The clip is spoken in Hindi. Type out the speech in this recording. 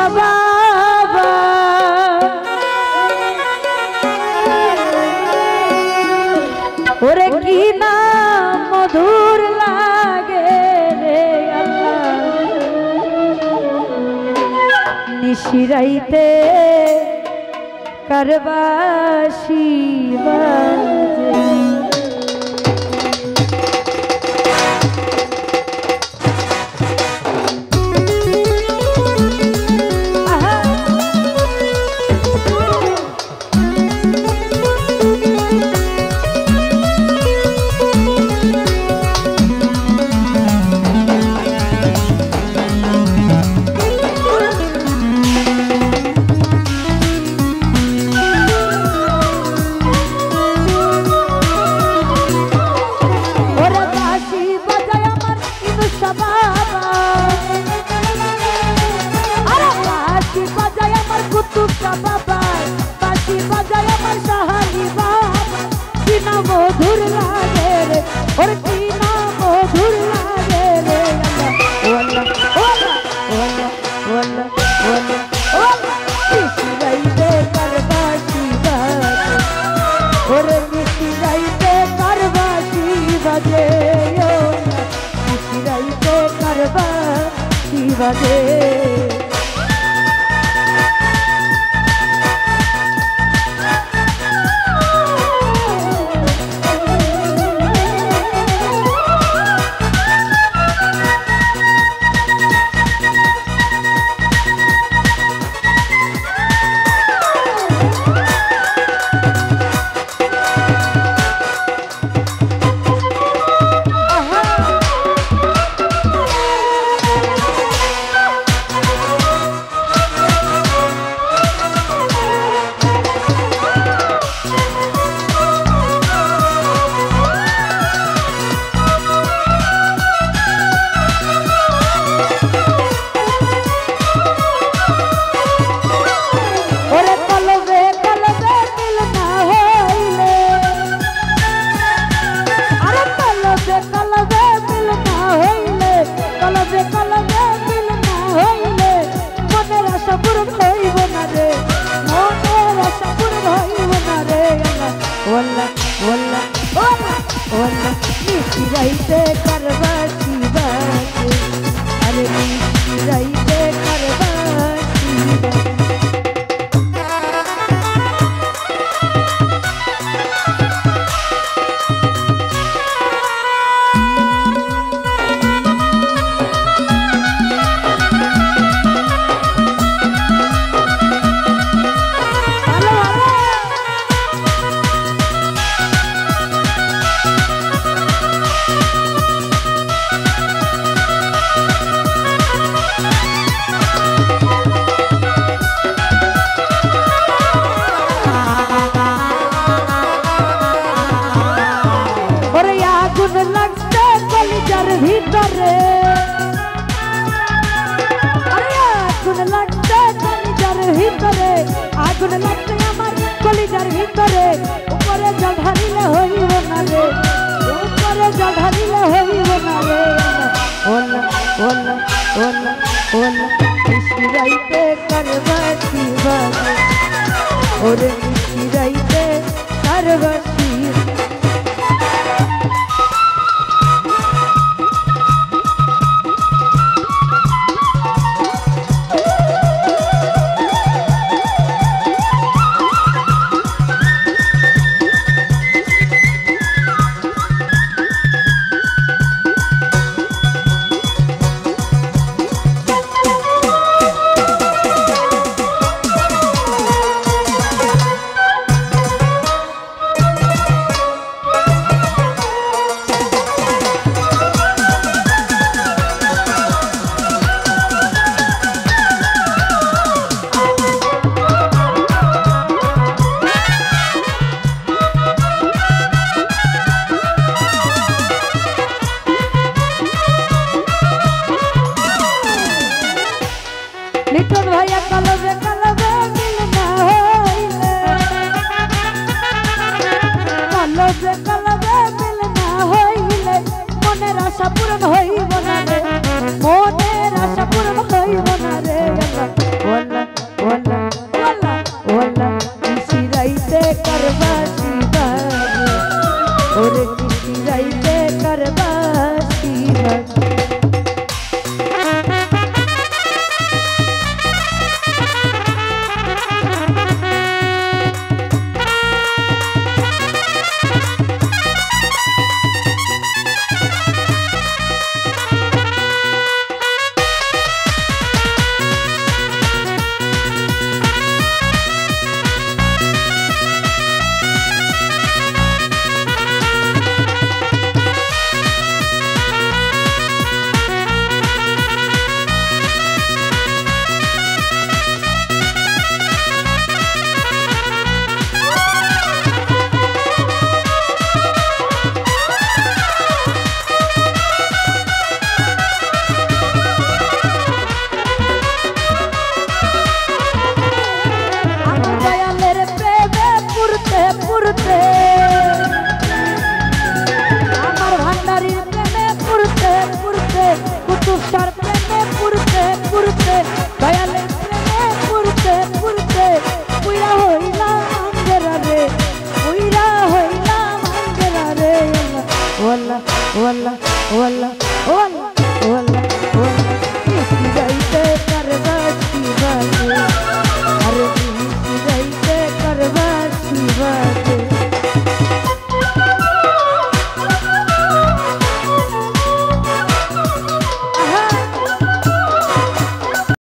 বাবা ওরে কি না মধুর লাগে রে আল্লাহ নিশিরাইতে করবাসি বাজে मधुर लागे रे और कीना मधुर लागे रे वल्ला वल्ला वल्ला वल्ला वल्ला वल्ला निशिराइते करबासी बाजे और निशिराइते करबासी बाजे निशिराइते करबासी बाजे वल्ला वल्ला वल्ला वल्ला निशिराइते करबासी बाजे अरे निशिराइते करबासी बाजे ভিতরে আগুন লাগছে কলিজার ভিতরে আগুন লাগছে আমার কলিজার ভিতরে উপরে জল ঢালিলে হইব না রে উপরে জল ঢালিলে হইব না রে ওলা ওলা ওলা ওলা নিশিরাইতে করবাসি বাজে ওরে নিশিরাইতে করবাসি लिटन भैया कलबे कलबे मिलना है